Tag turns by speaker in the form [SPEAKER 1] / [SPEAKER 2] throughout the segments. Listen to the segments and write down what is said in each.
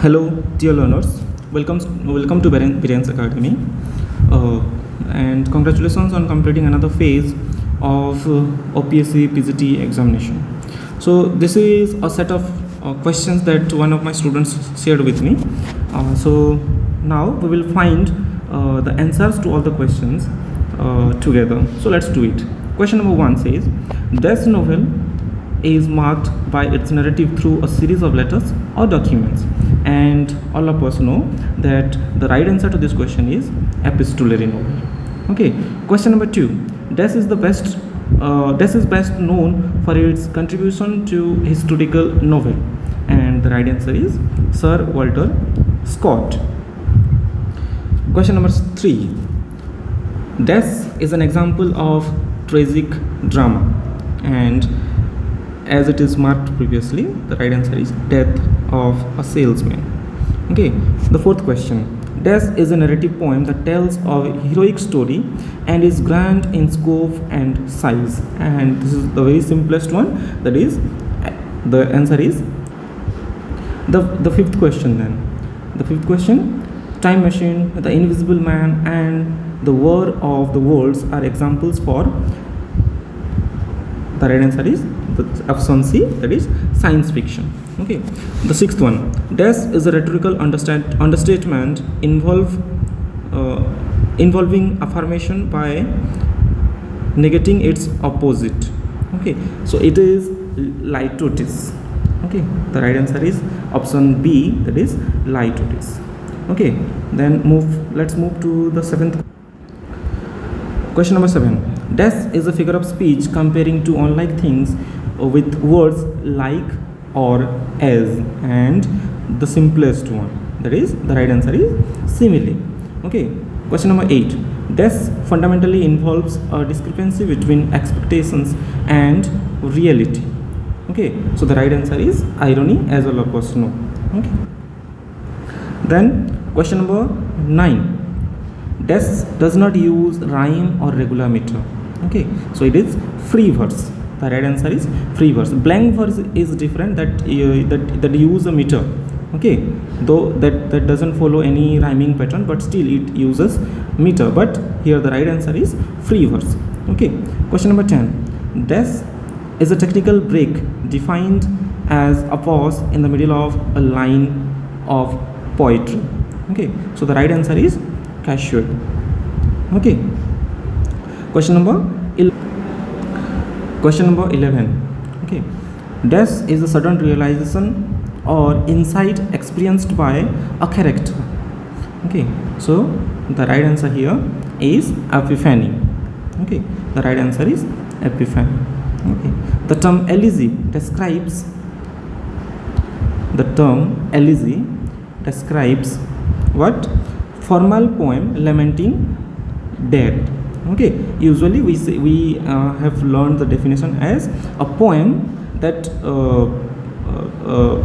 [SPEAKER 1] Hello, dear learners. Welcome to BIREN'S Academy, and congratulations on completing another phase of Opsc Pgt examination. So this is a set of questions that one of my students shared with me. So now we will find the answers to all the questions together. So let's do it. Question number 1 says, this novel is marked by its narrative through a series of letters or documents, and all of us know that the right answer to this question is epistolary novel. Okay, question number 2, this is best known for its contribution to historical novel, and the right answer is Sir Walter Scott. Question number 3, this is an example of tragic drama, and as it is marked previously, the right answer is Death of a Salesman. Okay, the 4th question, this is a narrative poem that tells a heroic story and is grand in scope and size, and this is the very simplest one, that is the answer is the 5th question. Then the 5th question, Time Machine, The Invisible Man, and The War of the Worlds are examples for, the right answer is option C, that is science fiction. Okay, the 6th one, this is a rhetorical understatement involving affirmation by negating its opposite. Okay, so it is litotes. Okay, the right answer is option B, that is litotes. Okay, then let's move to the 7th question. Number 7, this is a figure of speech comparing two unlike things with words like or as, and the simplest one, that is the right answer is simile. Okay, question number 8, this fundamentally involves a discrepancy between expectations and reality. Okay, so the right answer is irony, as all of us know. Okay, then question number 9, this does not use rhyme or regular meter. Okay, so it is free verse. The right answer is free verse. Blank verse is different, that use a meter. Okay, though that doesn't follow any rhyming pattern, but still it uses meter. But here the right answer is free verse. Okay, question number 10, this is a technical break defined as a pause in the middle of a line of poetry. Okay, so the right answer is casual. Okay, question number 11. Okay, this is a sudden realization or insight experienced by a character. Okay, so the right answer here is epiphany. Okay, the right answer is epiphany. Okay, the term elegy describes what? Formal poem lamenting death. Okay, usually we have learned the definition as a poem that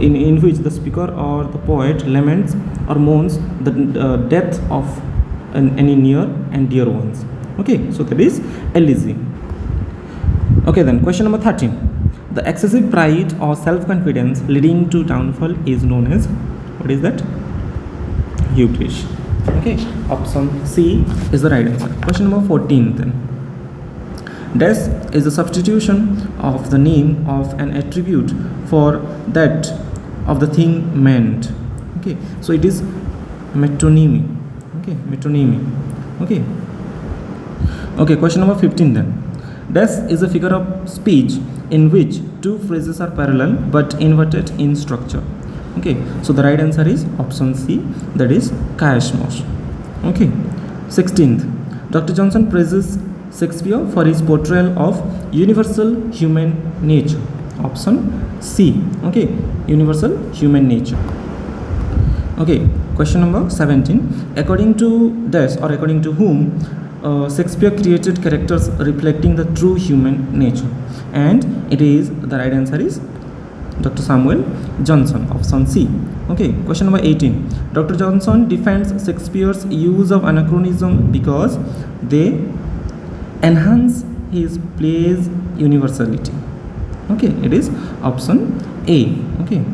[SPEAKER 1] in which the speaker or the poet laments or mourns the death of any near and dear ones. Okay, so that is elegy. Okay, then question number 13, the excessive pride or self-confidence leading to downfall is known as, what is that? Hubris. Okay, option C is the right answer. Question number 14 then, this is a substitution of the name of an attribute for that of the thing meant. Okay, so it is metonymy. Okay, metonymy. Okay, okay, question number 15 then, this is a figure of speech in which two phrases are parallel but inverted in structure. Okay, so the right answer is option C, that is chiasmus. Okay, 16th, Dr. Johnson praises Shakespeare for his portrayal of universal human nature. Option C. Okay, universal human nature. Okay, question number 17, according to this, or according to whom, Shakespeare created characters reflecting the true human nature, and it is, the right answer is Dr. Samuel Johnson, option C. Okay, question number 18, Dr. Johnson defends Shakespeare's use of anachronism because they enhance his play's universality. Okay, it is option A. Okay,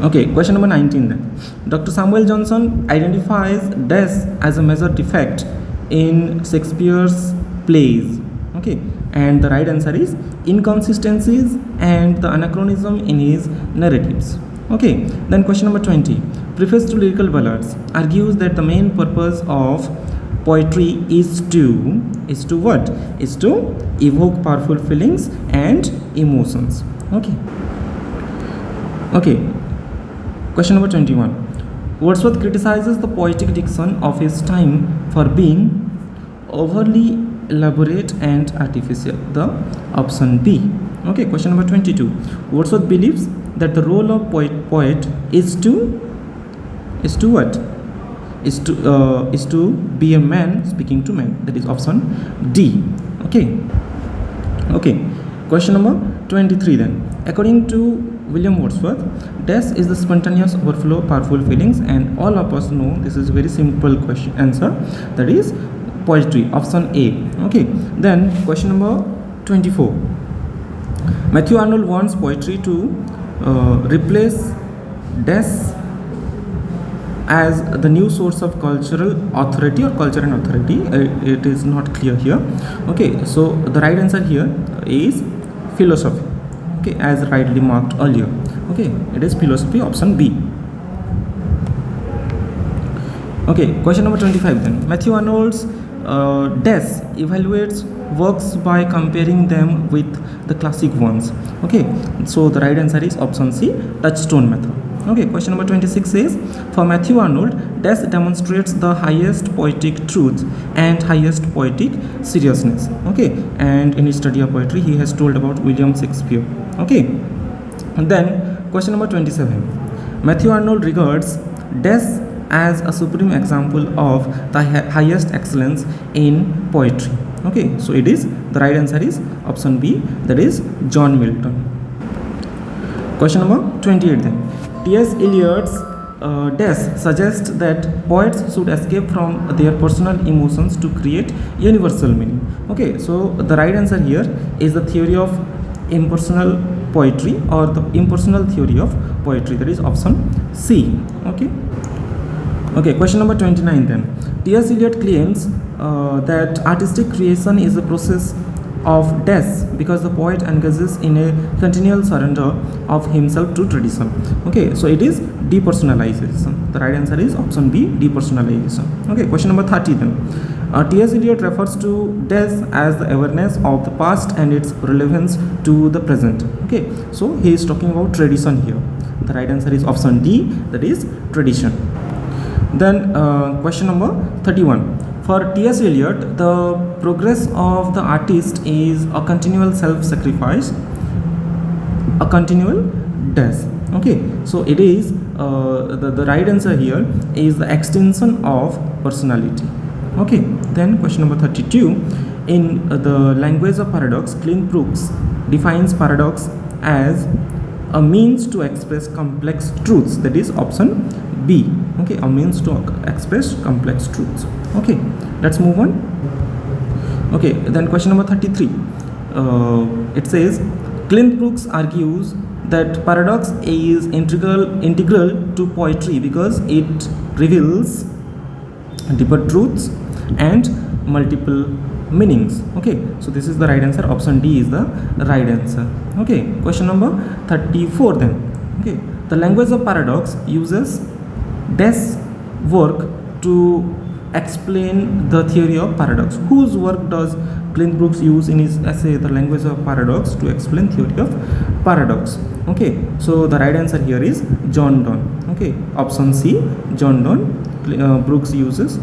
[SPEAKER 1] Okay, question number 19 then. Dr. Samuel Johnson identifies death as a major defect in Shakespeare's plays. Okay, and the right answer is inconsistencies and the anachronism in his narratives. Okay, then question number 20. Preface to Lyrical Ballads argues that the main purpose of poetry is to what? Is to evoke powerful feelings and emotions. Okay. Okay. Question number 21. Wordsworth criticizes the poetic diction of his time for being overly elaborate and artificial. The option B. Okay. Question number 22. Wordsworth believes that the role of poet is to what? Is to be a man speaking to men. That is option D. Okay. Okay. Question number 23 then. According to William Wordsworth, death is the spontaneous overflow of powerful feelings, and all of us know this is a very simple question answer. That is poetry. Option A. Okay. Then question number 24. Matthew Arnold wants poetry to replace death as the new source of cultural authority or culture and authority. It is not clear here. Okay, so the right answer here is philosophy. Okay, as rightly marked earlier. Okay, it is philosophy, option B. Okay, question number 25 then. Matthew Arnold's death evaluates works by comparing them with the classic ones. Okay, so the right answer is option C, touchstone method. Okay, question number 26 says, for Matthew Arnold, death demonstrates the highest poetic truth and highest poetic seriousness. Okay, and in his study of poetry, he has told about William Shakespeare. Okay, and then question number 27. Matthew Arnold regards death as a supreme example of the highest excellence in poetry. Okay, so it is, the right answer is option B, that is John Milton. Question number 28 then. T.S. Eliot's death suggests that poets should escape from their personal emotions to create universal meaning. Okay, so the right answer here is the theory of impersonal poetry or the impersonal theory of poetry, that is option C. Okay. Okay, question number 29 then. T.S. Eliot claims that artistic creation is a process of death because the poet engages in a continual surrender of himself to tradition. Okay, so it is depersonalization. The right answer is option B, depersonalization. Okay, question number 30 then. T.S. Eliot refers to death as the awareness of the past and its relevance to the present. Okay, so he is talking about tradition here. The right answer is option D, that is tradition. Then question number 31. For T.S. Eliot, the progress of the artist is a continual self-sacrifice, a continual death. Okay, so it is the right answer here is the extension of personality. Okay, then question number 32. In the language of paradox, Clint Brooks defines paradox as a means to express complex truths, that is option B. Okay, a means to express complex truths. Okay, let's move on. Okay, then question number 33. It says, Clint Brooks argues that paradox is integral to poetry because it reveals deeper truths and multiple meanings. Okay, so this is the right answer. Option D is the right answer. Okay, question number 34 then. Okay, the language of paradox uses this work to explain the theory of paradox. Whose work does Clint Brooks use in his essay The Language of Paradox to explain theory of paradox? Okay, so the right answer here is John Donne. Okay, option C, John Donne. Brooks uses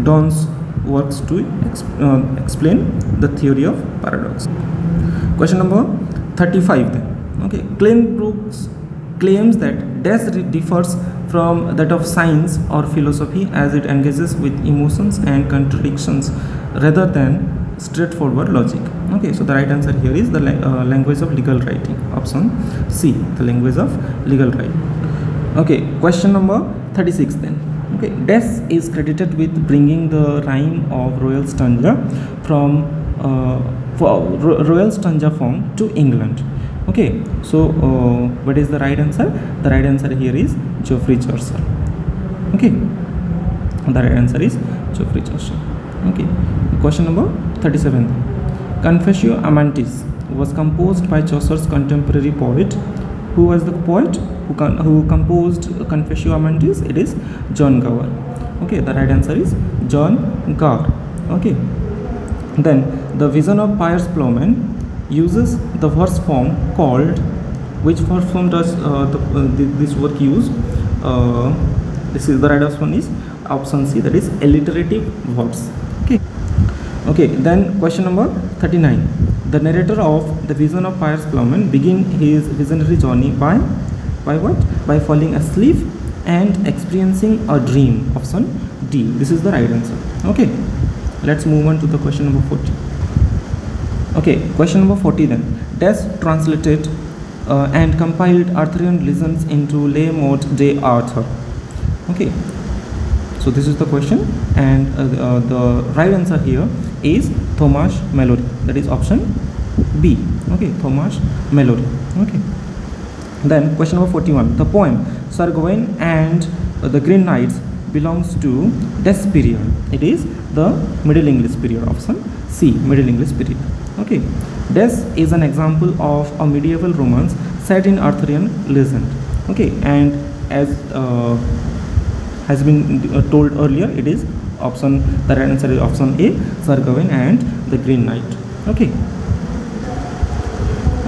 [SPEAKER 1] Donne's works to explain the theory of paradox. Question number 35 then. Okay, Clint Brooks claims that death differs from that of science or philosophy as it engages with emotions and contradictions rather than straightforward logic. Okay, so the right answer here is the language of legal writing. Option C, the language of legal writing. Okay, question number 36 then. Okay, death is credited with bringing the rhyme of royal stanza from royal stanza form to England. Okay, so what is the right answer? The right answer here is Geoffrey Chaucer. Okay, the right answer is Geoffrey Chaucer. Okay, question number 37. Confessio Amantis was composed by Chaucer's contemporary poet. Who was the poet who composed Confessio Amantis? It is John Gower. Okay, the right answer is John Gower. Okay, then the Vision of Piers Plowman uses the verse form called, which verse form does this work use? This is the right one is option C, that is alliterative verbs. Okay, then question number 39. The narrator of the Vision of Piers Plowman begin his visionary journey by what? By falling asleep and experiencing a dream. Option D. This is the right answer. Okay, let's move on to the question number 40. Okay, question number 40 then. Des translated and compiled Arthurian legends into Le Morte d'Arthur. Okay, so this is the question, and the right answer here is Thomas Mallory. That is option B. Okay, Thomas Mallory. Okay, then question number 41. The poem Sir Gawain and the Green Knights belongs to this period. It is the Middle English period. Option C, Middle English period. Okay, Des is an example of a medieval romance set in Arthurian legend. Okay, and as has been told earlier, it is option, the right answer is option A, Sir Gawain and the Green Knight. Okay,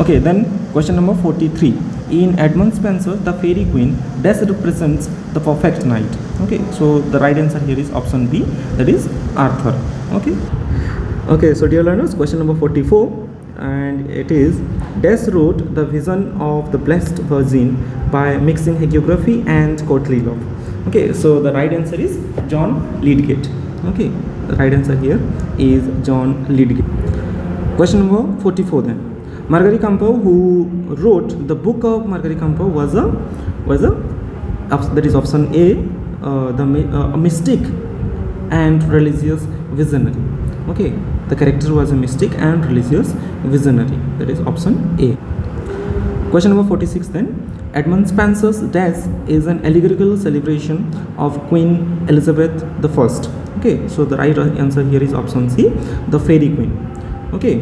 [SPEAKER 1] okay, then question number 43. In Edmund Spenser, the Fairy Queen, Des represents the perfect knight. Okay, so the right answer here is option B, that is Arthur. Okay, okay, so dear learners, question number 44, and it is Des wrote the Vision of the Blessed Virgin by mixing hagiography and courtly love. Okay, so the right answer is John Lydgate. Okay, the right answer here is John Lydgate. Question number 44 then. Margery Campo, who wrote the book of Margery Campo, was a that is option A, a mystic and religious visionary. Okay, the character was a mystic and religious visionary. That is option A. Question number 46 then. Edmund Spenser's Des is an allegorical celebration of Queen Elizabeth I. Okay, so the right answer here is option C, the Fairy Queen. Okay,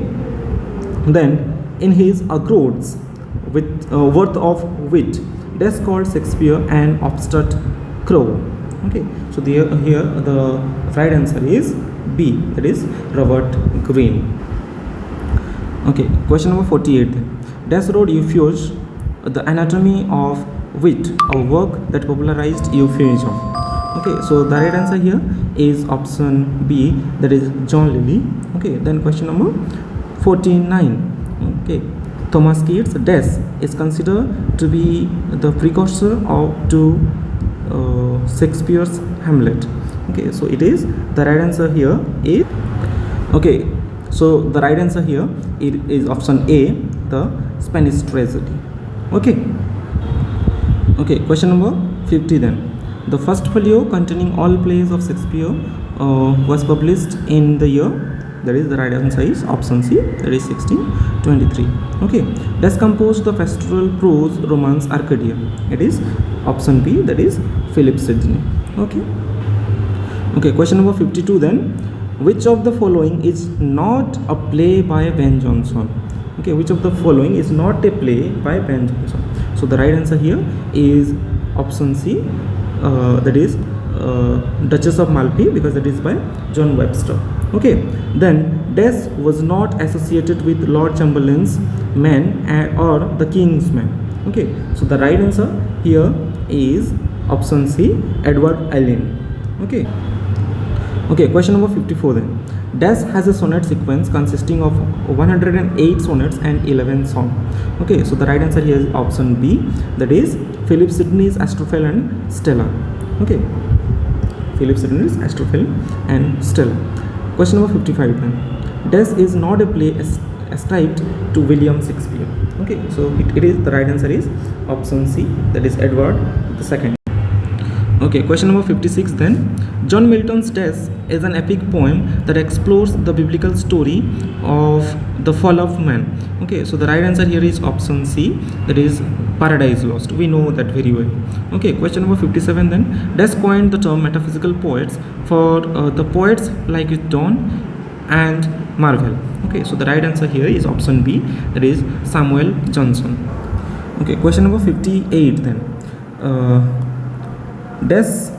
[SPEAKER 1] then in his Agrodes with worth of wit, Des called Shakespeare an obstinate crow. Okay, so here the right answer is B, that is Robert Greene. Okay, question number 48. Des wrote Euphues, the Anatomy of Wit, a work that popularized euphuism. Okay, so the right answer here is option B, that is John Lilly. Okay, then question number 49. Okay, Thomas Keats' Des is considered to be the precursor to Shakespeare's Hamlet. Okay, so it is the right answer here is, okay, so the right answer here it is option A, the Spanish tragedy. Okay, okay, question number 50 then. The first folio containing all plays of Shakespeare was published in the year, that is the right answer is option C, that is 1623. Okay, Des composed the pastoral prose romance Arcadia. It is option B, that is Philip Sidney. Okay, okay, question number 52 then. Which of the following is not a play by Ben Jonson? Okay, which of the following is not a play by Ben Jonson? So the right answer here is option C, that is Duchess of Malfi, because that is by John Webster. Okay, then Des was not associated with Lord Chamberlain's men or the King's men. Okay, so the right answer here is option C, Edward Alleyn. Okay, okay, question number 54 then. Des has a sonnet sequence consisting of 108 sonnets and 11 songs. Okay, so the right answer here is option B, that is Philip Sidney's Astrophel and Stella. Okay, Philip Sidney's Astrophel and Stella. Question number 55 then. Des is not a play ascribed to William Shakespeare. Okay, so it is the right answer is option C, that is Edward II. Okay, question number 56 then. John Milton's Death is an epic poem that explores the biblical story of the fall of man. Okay, so the right answer here is option C, that is Paradise Lost. We know that very well. Okay, question number 57 then. Des coined the term metaphysical poets for the poets like Donne and Marvell. Okay, so the right answer here is option B, that is Samuel Johnson. Okay, question number 58 then. Des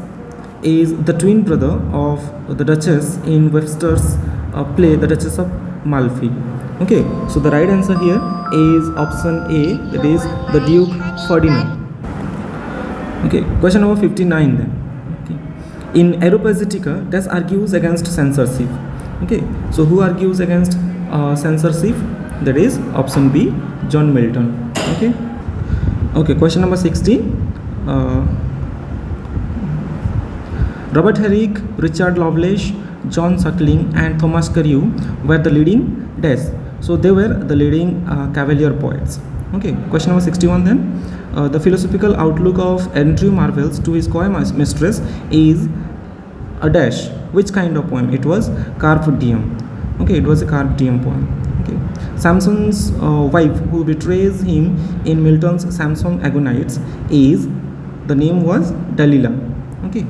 [SPEAKER 1] is the twin brother of the Duchess in Webster's play The Duchess of Malfi. Okay, so the right answer here is option A, that is the Duke Ferdinand. Okay, question number 59 then. Okay. In Aeropagitica, Des argues against censorship. Okay, so who argues against censorship? That is option B, John Milton. Okay. Okay, question number 60. Robert Herrick, Richard Lovelace, John Suckling and Thomas Carew were the leading Des. So they were the leading Cavalier poets. Okay, question number 61 then. The philosophical outlook of Andrew Marvell's To His Coy Mistress is a dash. Which kind of poem? It was Carpe Diem. Okay, it was a Carpe Diem poem. Okay. Samson's wife who betrays him in Milton's Samson Agonites is, the name was Delilah. Okay.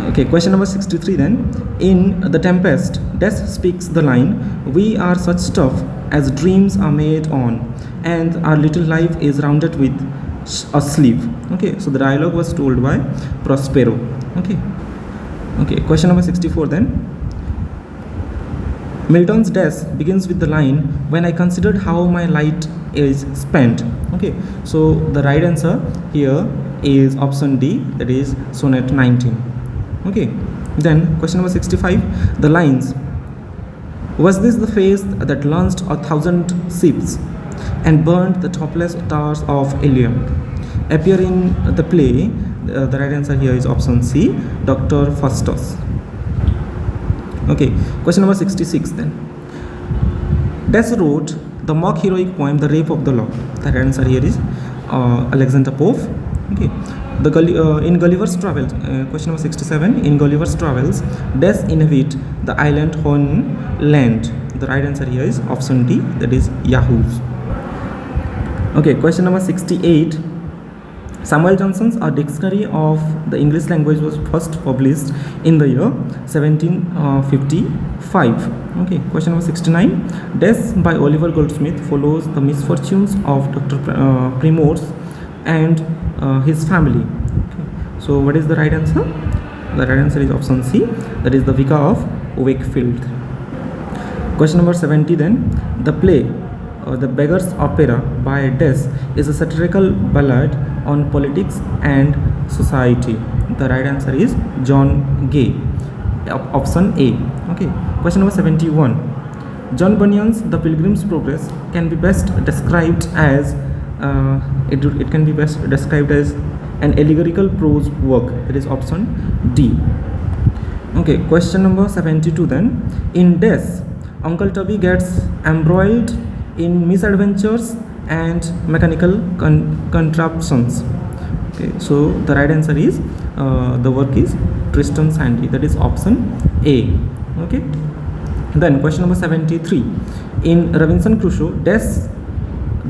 [SPEAKER 1] Okay, question number 63 then. In The Tempest, Des speaks the line, "We are such stuff as dreams are made on, and our little life is rounded with a sleeve." Okay, so the dialogue was told by Prospero. Okay. Okay, question number 64 then. Milton's Des begins with the line, "When I considered how my light is spent." Okay, so the right answer here is option D, that is sonnet 19. Okay, then question number 65, the lines, "Was this the face that launched 1,000 ships and burned the topless towers of Ilium?" appear in the play? The right answer here is option C, Dr. Faustus. Okay, question number 66 then. Des wrote the mock heroic poem The Rape of the Lock. The right answer here is Alexander Pope. Okay, in Gulliver's Travels, question number 67, in Gulliver's Travels, Des inhabit the island Hon Land. The right answer here is option D, that is Yahoos. Okay, question number 68. Samuel Johnson's A Dictionary of the English Language was first published in the year 1755. Okay, question number 69. Des by Oliver Goldsmith follows the misfortunes of Dr. Primrose and his family. Okay. So what is the right answer? The right answer is option C, that is the Vicar of Wakefield. Question number 70 then. The play The Beggar's Opera by Des is a satirical ballad on politics and society. The right answer is John Gay, option A. Okay, question number 71. John Bunyan's The Pilgrim's Progress can be best described as it can be best described as an allegorical prose work. It is option D. Okay, question number 72 then. In Des, Uncle Toby gets embroiled in misadventures and mechanical contraptions. Okay, so the right answer is the work is Tristan Sandy. That is option A. Okay. Then question number 73. In Robinson Crusoe, Des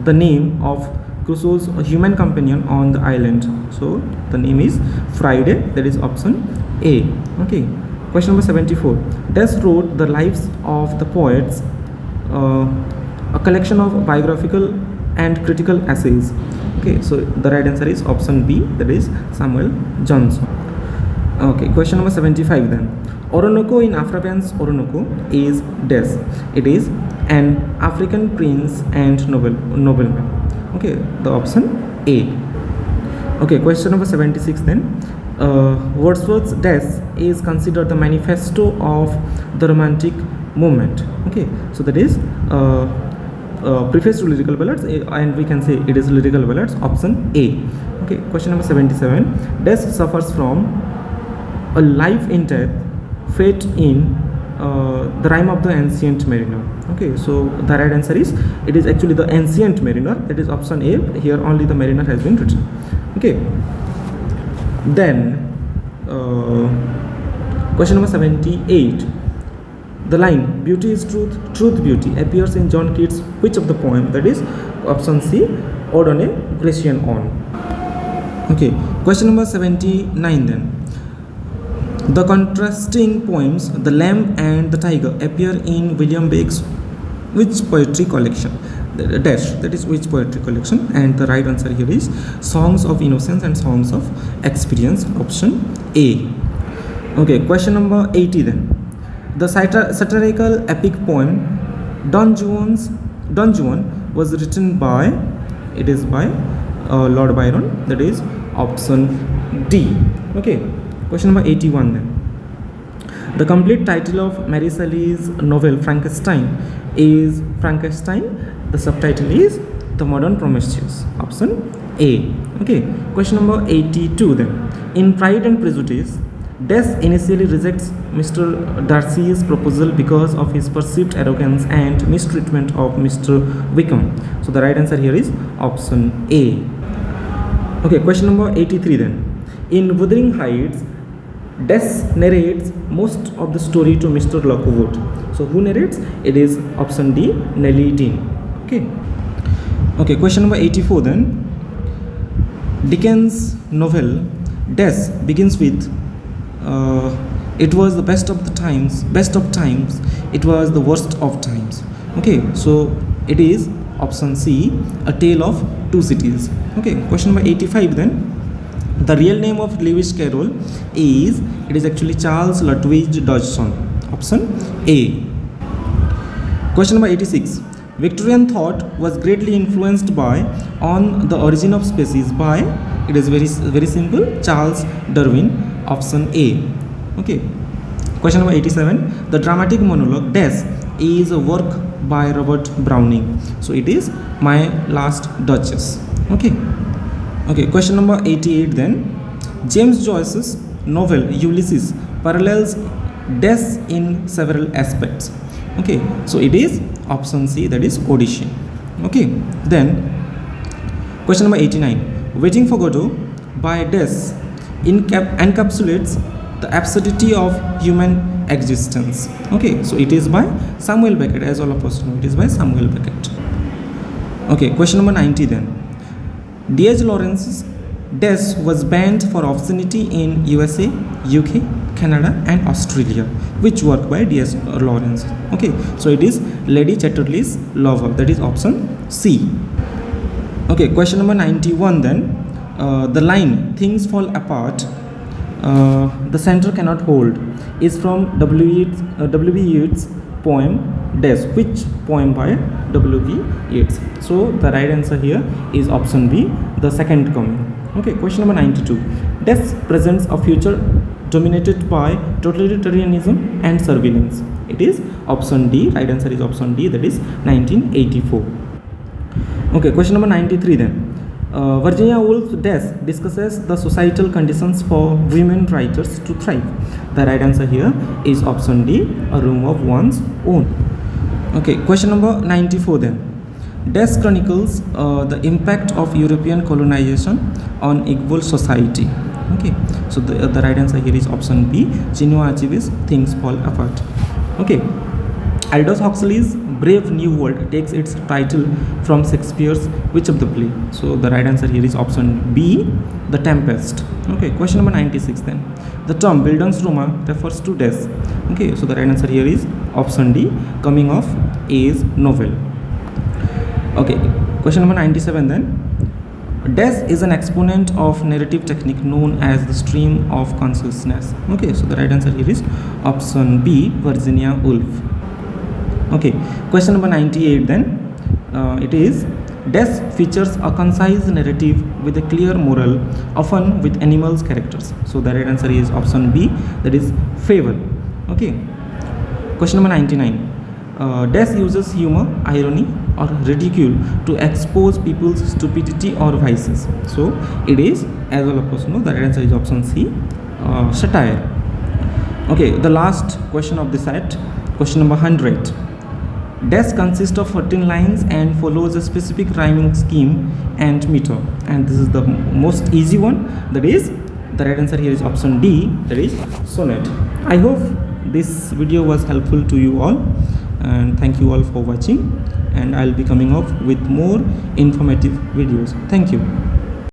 [SPEAKER 1] the name of Crusoe's human companion on the island. So the name is Friday. That is option A. Okay. Question number 74. Des wrote the lives of the poets, a collection of biographical and critical essays. Okay, so the right answer is option B, that is Samuel Johnson. Okay, question number 75 then. Orinoco in Afrikaans Orinoco is Des. It is an African prince and nobleman. Okay, the option A. Okay, question number 76 then. Wordsworth's Des is considered the manifesto of the Romantic movement. Okay, so that is preface to lyrical ballads, and we can say it is lyrical ballads, option A. Okay, question number 77. Des suffers from a life in death, fate in the rime of the Ancient Mariner. Okay, so the right answer is, it is actually the Ancient Mariner. That is option A. Here only the mariner has been written. Okay. Then question number 78. The line "Beauty is truth, truth beauty" appears in John Keats' which of the poem? That is option C, Ode on a Grecian Urn. Okay, question number 79 then. The contrasting poems "The Lamb" and "The Tiger" appear in William Blake's which poetry collection? Dash, that is which poetry collection? And the right answer here is Songs of Innocence and Songs of Experience, option A. Okay, question number 80 then. The satirical epic poem Don Juan was written by, it is by Lord Byron, that is option D. Okay, question number 81 then. The complete title of Mary Shelley's novel Frankenstein is Frankenstein. The subtitle is The Modern Prometheus, option A. Okay, question number 82 then. In Pride and Prejudice, Death initially rejects Mr. Darcy's proposal because of his perceived arrogance and mistreatment of Mr. Wickham. So the right answer here is option A. Okay, question number 83 then. In Wuthering Heights, Death narrates most of the story to Mr. Lockwood. So who narrates? It is option D, Nellie Dean. Okay. Okay, question number 84 then. Dickens' novel Death begins with it was the best of times, it was the worst of times. Okay, so it is option C, A Tale of Two Cities. Okay, question number 85 then. The real name of Lewis Carroll is, it is actually Charles Lutwidge Dodgson, option A. Question number 86. Victorian thought was greatly influenced by On the Origin of Species by, it is very simple, Charles Darwin, option A. Okay, question number 87. The dramatic monologue Death is a work by Robert Browning. So it is My Last Duchess. Okay. Okay, question number 88 then. James Joyce's novel Ulysses parallels death in several aspects. Okay, so it is option C, that is Odyssey. Okay, then question number 89. Waiting for Godot by Death encapsulates the absurdity of human existence. Okay, so it is by Samuel Beckett, as all of us know, it is by Samuel Beckett. Okay, question number 90 then. D.H. Lawrence's Death was banned for obscenity in USA, UK, Canada and Australia. Which work by D.H. Lawrence? Okay, so it is Lady Chatterley's Lover, that is option C. Okay, question number 91 then. The line "Things fall apart, the center cannot hold" is from W.B. Yeats' poem Death. Which poem by W.B. Yeats? So the right answer here is option B, The Second Coming. Okay, question number 92. Death presents a future dominated by totalitarianism and surveillance. It is option D. Right answer is option D, that is 1984. Okay, question number 93 then. Virginia Woolf's Death discusses the societal conditions for women writers to thrive. The right answer here is option D, A Room of One's Own. Okay, question number 94 then. Death chronicles the impact of European colonization on Igbo society. Okay, so the right answer here is option B, Chinua Achebe's Things Fall Apart. Okay, Aldous Huxley's Brave New World takes its title from Shakespeare's which of the play? So the right answer here is option B, The Tempest. Okay, question number 96 then. The term Bildungsroman refers to death. Okay, so the right answer here is option D, Coming of Age novel. Okay, question number 97 then. Death is an exponent of narrative technique known as the stream of consciousness. Okay, so the right answer here is option B, Virginia Woolf. Okay, question number 98 then. It is Death features a concise narrative with a clear moral, often with animals characters. So the right answer is option B, that is Fable. Okay, question number 99. Death uses humor, irony or ridicule to expose people's stupidity or vices. So it is, as all of us know, the right answer is option C, satire. Okay, the last question of the set, question number 100. Death consists of 13 lines and follows a specific rhyming scheme and meter. And this is the most easy one, that is the right answer here is option D, that is sonnet. I hope this video was helpful to you all, and thank you all for watching, and I'll be coming up with more informative videos. Thank you.